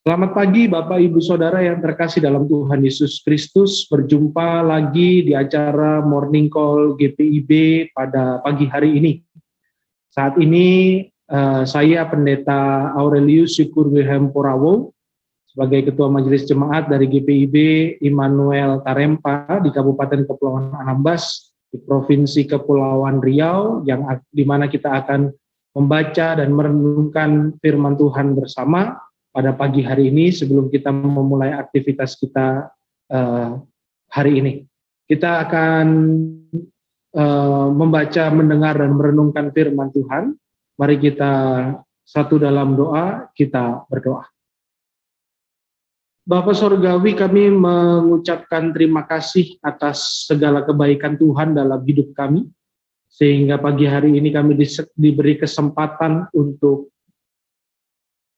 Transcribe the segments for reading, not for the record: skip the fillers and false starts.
Selamat pagi Bapak Ibu Saudara yang terkasih dalam Tuhan Yesus Kristus. Berjumpa lagi di acara Morning Call GPIB pada pagi hari ini. Saat ini saya Pendeta Aurelius Syukur Wilhelm Porawo sebagai Ketua Majelis Jemaat dari GPIB Immanuel Tarempa di Kabupaten Kepulauan Anambas di Provinsi Kepulauan Riau, yang di mana kita akan membaca dan merenungkan firman Tuhan bersama pada pagi hari ini sebelum kita memulai aktivitas kita hari ini. Kita akan membaca, mendengar, dan merenungkan firman Tuhan. Mari kita satu dalam doa, kita berdoa. Bapa Sorgawi, kami mengucapkan terima kasih atas segala kebaikan Tuhan dalam hidup kami, sehingga pagi hari ini kami diberi kesempatan untuk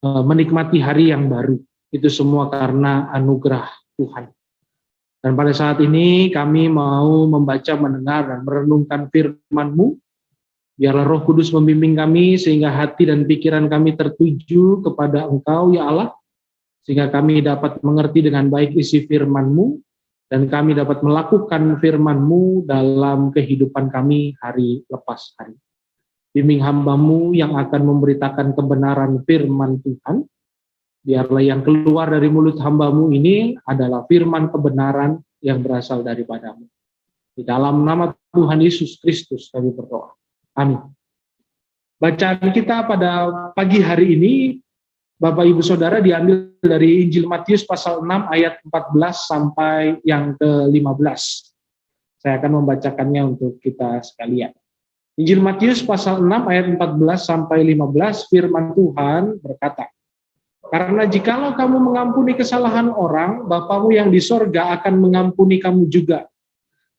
menikmati hari yang baru. Itu semua karena anugerah Tuhan. Dan pada saat ini kami mau membaca, mendengar, dan merenungkan firman-Mu. Biarlah Roh Kudus membimbing kami sehingga hati dan pikiran kami tertuju kepada Engkau, ya Allah, sehingga kami dapat mengerti dengan baik isi firman-Mu, dan kami dapat melakukan firman-Mu dalam kehidupan kami hari lepas hari. Bimbing hamba-Mu yang akan memberitakan kebenaran firman Tuhan. Biarlah yang keluar dari mulut hamba-Mu ini adalah firman kebenaran yang berasal daripada-Mu. Di dalam nama Tuhan Yesus Kristus kami berdoa. Amin. Bacaan kita pada pagi hari ini, Bapak Ibu Saudara, diambil dari Injil Matius pasal 6 ayat 14 sampai yang ke-15. Saya akan membacakannya untuk kita sekalian. Injil Matius pasal 6 ayat 14 sampai 15, firman Tuhan berkata, "Karena jikalau kamu mengampuni kesalahan orang, Bapamu yang di sorga akan mengampuni kamu juga.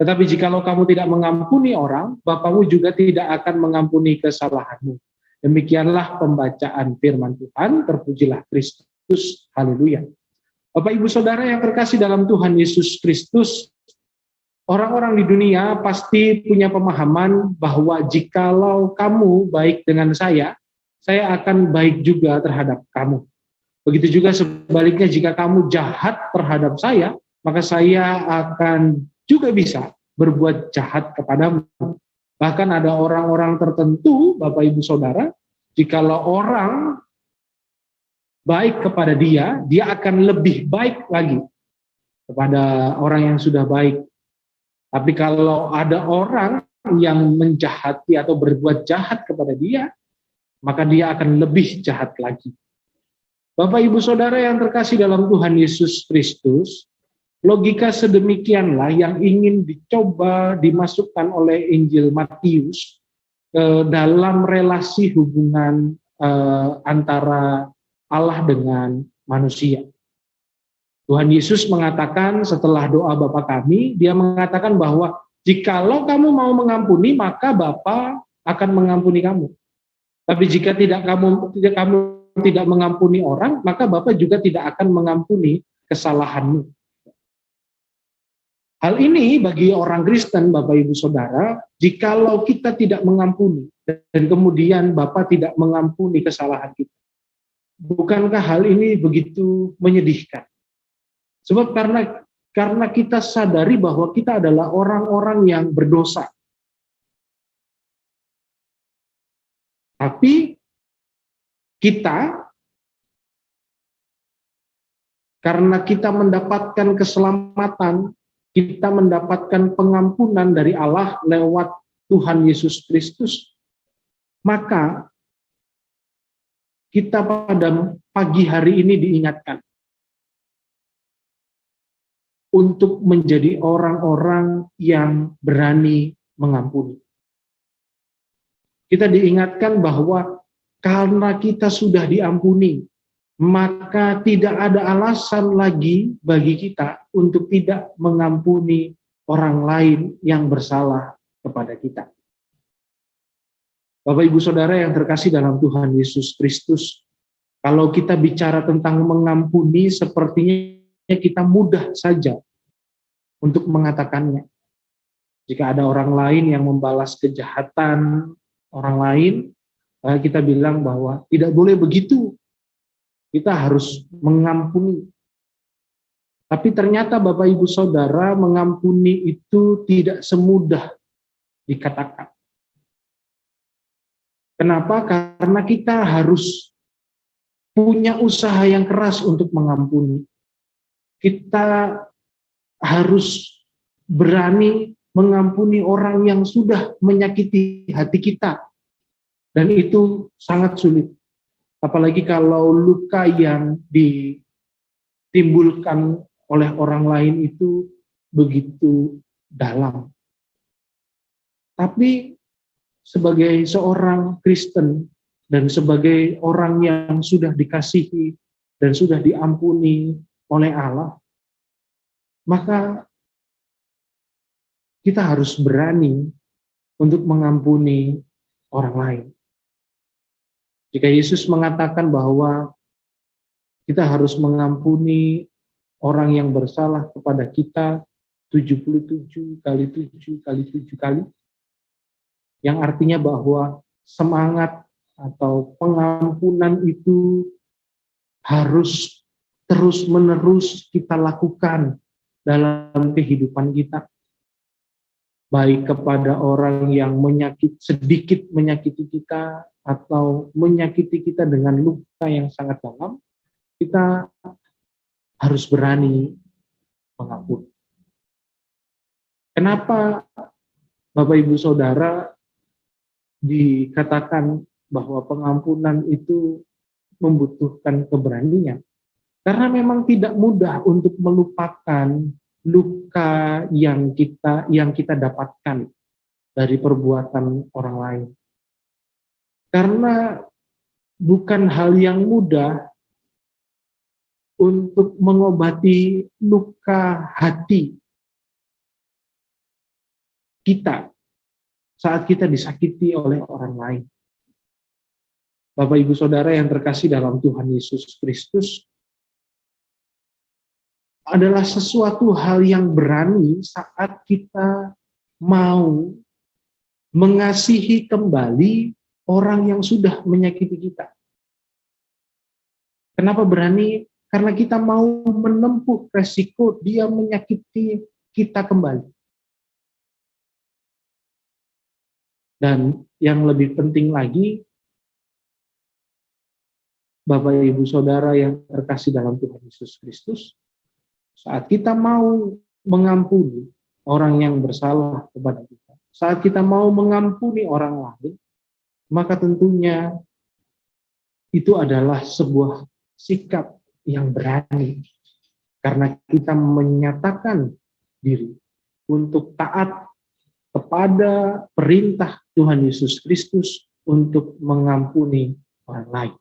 Tetapi jikalau kamu tidak mengampuni orang, Bapamu juga tidak akan mengampuni kesalahanmu." Demikianlah pembacaan firman Tuhan. Terpujilah Kristus. Haleluya. Bapak Ibu Saudara yang terkasih dalam Tuhan Yesus Kristus, orang-orang di dunia pasti punya pemahaman bahwa jikalau kamu baik dengan saya akan baik juga terhadap kamu. Begitu juga sebaliknya, jika kamu jahat terhadap saya, maka saya akan juga bisa berbuat jahat kepadamu. Bahkan ada orang-orang tertentu, Bapak Ibu Saudara, jikalau orang baik kepada dia akan lebih baik lagi kepada orang yang sudah baik. Tapi kalau ada orang yang menjahati atau berbuat jahat kepada dia, maka dia akan lebih jahat lagi. Bapak Ibu Saudara yang terkasih dalam Tuhan Yesus Kristus, logika sedemikianlah yang ingin dicoba dimasukkan oleh Injil Matius dalam relasi hubungan antara Allah dengan manusia. Tuhan Yesus mengatakan setelah doa Bapa kami, dia mengatakan bahwa jikalau kamu mau mengampuni, maka Bapa akan mengampuni kamu. Tapi jika kamu tidak mengampuni orang, maka Bapa juga tidak akan mengampuni kesalahanmu. Hal ini bagi orang Kristen, Bapak Ibu Saudara, jikalau kita tidak mengampuni dan kemudian Bapa tidak mengampuni kesalahan kita, bukankah hal ini begitu menyedihkan? Sebab karena kita sadari bahwa kita adalah orang-orang yang berdosa. Tapi kita, karena kita mendapatkan keselamatan, kita mendapatkan pengampunan dari Allah lewat Tuhan Yesus Kristus, maka kita pada pagi hari ini diingatkan untuk menjadi orang-orang yang berani mengampuni. Kita diingatkan bahwa karena kita sudah diampuni, maka tidak ada alasan lagi bagi kita untuk tidak mengampuni orang lain yang bersalah kepada kita. Bapak Ibu Saudara yang terkasih dalam Tuhan Yesus Kristus, kalau kita bicara tentang mengampuni, sepertinya kita mudah saja untuk mengatakannya. Jika ada orang lain yang membalas kejahatan orang lain, kita bilang bahwa tidak boleh begitu. Kita harus mengampuni. Tapi ternyata Bapak Ibu Saudara, mengampuni itu tidak semudah dikatakan. Kenapa? Karena kita harus punya usaha yang keras untuk mengampuni. Kita harus berani mengampuni orang yang sudah menyakiti hati kita. Dan itu sangat sulit. Apalagi kalau luka yang ditimbulkan oleh orang lain itu begitu dalam. Tapi sebagai seorang Kristen dan sebagai orang yang sudah dikasihi dan sudah diampuni oleh Allah, maka kita harus berani untuk mengampuni orang lain. Jika Yesus mengatakan bahwa kita harus mengampuni orang yang bersalah kepada kita 77 kali 7 kali 7 kali, yang artinya bahwa semangat atau pengampunan itu harus terus-menerus kita lakukan dalam kehidupan kita. Baik kepada orang yang sedikit menyakiti kita atau menyakiti kita dengan luka yang sangat dalam, kita harus berani mengampuni. Kenapa Bapak Ibu Saudara dikatakan bahwa pengampunan itu membutuhkan keberanian? Karena memang tidak mudah untuk melupakan luka yang kita dapatkan dari perbuatan orang lain. Karena bukan hal yang mudah untuk mengobati luka hati kita saat kita disakiti oleh orang lain. Bapak Ibu Saudara yang terkasih dalam Tuhan Yesus Kristus, adalah sesuatu hal yang berani saat kita mau mengasihi kembali orang yang sudah menyakiti kita. Kenapa berani? Karena kita mau menempuh resiko dia menyakiti kita kembali. Dan yang lebih penting lagi, Bapak Ibu Saudara yang terkasih dalam Tuhan Yesus Kristus, saat kita mau mengampuni orang yang bersalah kepada kita, saat kita mau mengampuni orang lain, maka tentunya itu adalah sebuah sikap yang berani. Karena kita menyatakan diri untuk taat kepada perintah Tuhan Yesus Kristus untuk mengampuni orang lain.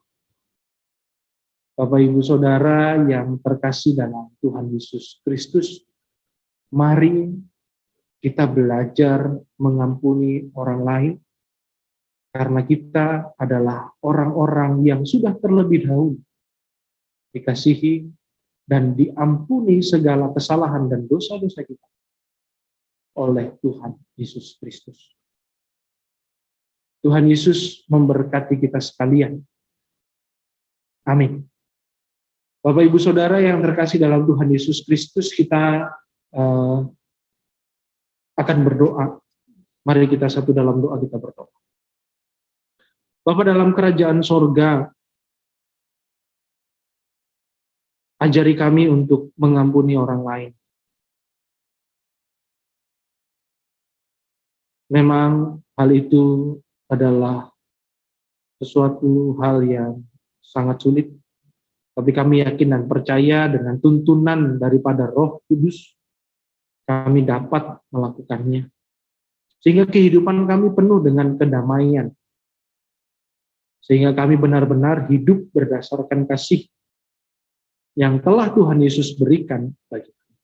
Bapak Ibu Saudara yang terkasih dalam Tuhan Yesus Kristus, mari kita belajar mengampuni orang lain, karena kita adalah orang-orang yang sudah terlebih dahulu dikasihi dan diampuni segala kesalahan dan dosa-dosa kita oleh Tuhan Yesus Kristus. Tuhan Yesus memberkati kita sekalian. Amin. Bapak Ibu Saudara yang terkasih dalam Tuhan Yesus Kristus, kita akan berdoa. Mari kita satu dalam doa, kita berdoa. Bapa dalam kerajaan sorga, ajari kami untuk mengampuni orang lain. Memang hal itu adalah sesuatu hal yang sangat sulit, tapi kami yakin dan percaya dengan tuntunan daripada Roh Kudus, kami dapat melakukannya. Sehingga kehidupan kami penuh dengan kedamaian. Sehingga kami benar-benar hidup berdasarkan kasih yang telah Tuhan Yesus berikan bagi kami.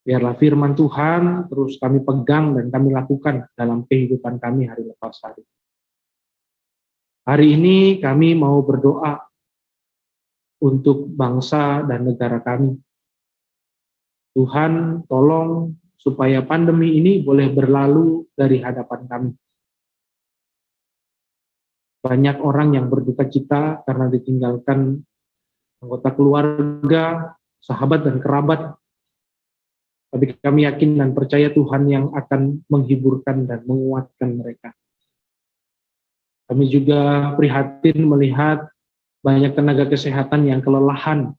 Biarlah firman Tuhan terus kami pegang dan kami lakukan dalam kehidupan kami hari lepas hari. Hari ini kami mau berdoa untuk bangsa dan negara kami. Tuhan, tolong supaya pandemi ini boleh berlalu dari hadapan kami. Banyak orang yang berduka cita karena ditinggalkan anggota keluarga, sahabat dan kerabat. Tapi kami yakin dan percaya Tuhan yang akan menghiburkan dan menguatkan mereka. Kami juga prihatin melihat banyak tenaga kesehatan yang kelelahan.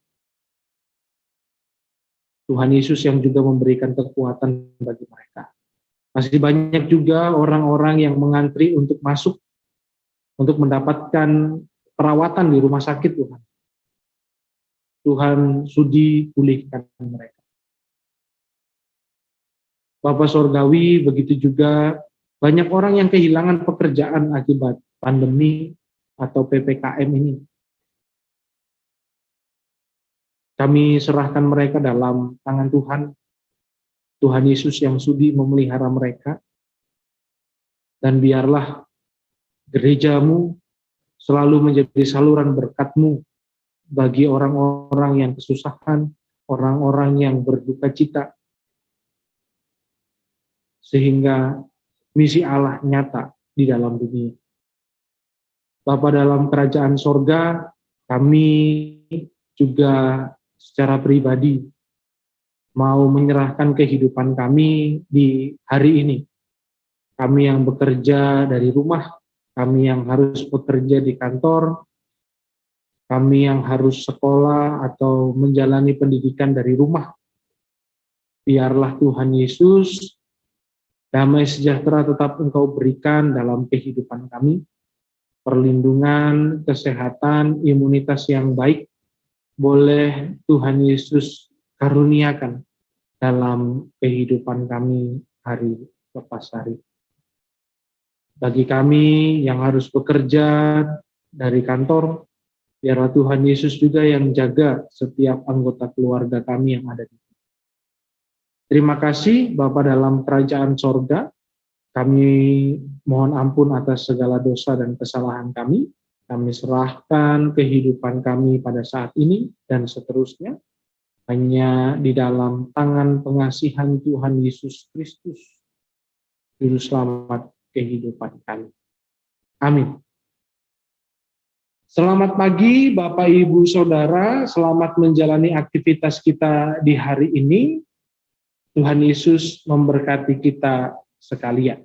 Tuhan Yesus yang juga memberikan kekuatan bagi mereka. Masih banyak juga orang-orang yang mengantri untuk masuk, untuk mendapatkan perawatan di rumah sakit Tuhan. Tuhan sudi pulihkan mereka. Bapa Sorgawi, begitu juga banyak orang yang kehilangan pekerjaan akibat pandemi atau PPKM ini. Kami serahkan mereka dalam tangan Tuhan. Tuhan Yesus yang sudi memelihara mereka. Dan biarlah gerejamu selalu menjadi saluran berkat-Mu bagi orang-orang yang kesusahan, orang-orang yang berduka cita, sehingga misi Allah nyata di dalam dunia. Bapa dalam kerajaan sorga, kami juga secara pribadi mau menyerahkan kehidupan kami di hari ini. Kami yang bekerja dari rumah, kami yang harus bekerja di kantor, kami yang harus sekolah atau menjalani pendidikan dari rumah. Biarlah Tuhan Yesus damai sejahtera tetap Engkau berikan dalam kehidupan kami, perlindungan, kesehatan, imunitas yang baik, boleh Tuhan Yesus karuniakan dalam kehidupan kami hari lepas hari. Bagi kami yang harus bekerja dari kantor, biarlah Tuhan Yesus juga yang jaga setiap anggota keluarga kami yang ada di sini. Terima kasih Bapa dalam kerajaan sorga, kami mohon ampun atas segala dosa dan kesalahan kami. Kami serahkan kehidupan kami pada saat ini dan seterusnya hanya di dalam tangan pengasihan Tuhan Yesus Kristus, Juru Selamat kehidupan kami. Amin. Selamat pagi Bapak Ibu Saudara, selamat menjalani aktivitas kita di hari ini. Tuhan Yesus memberkati kita sekalian.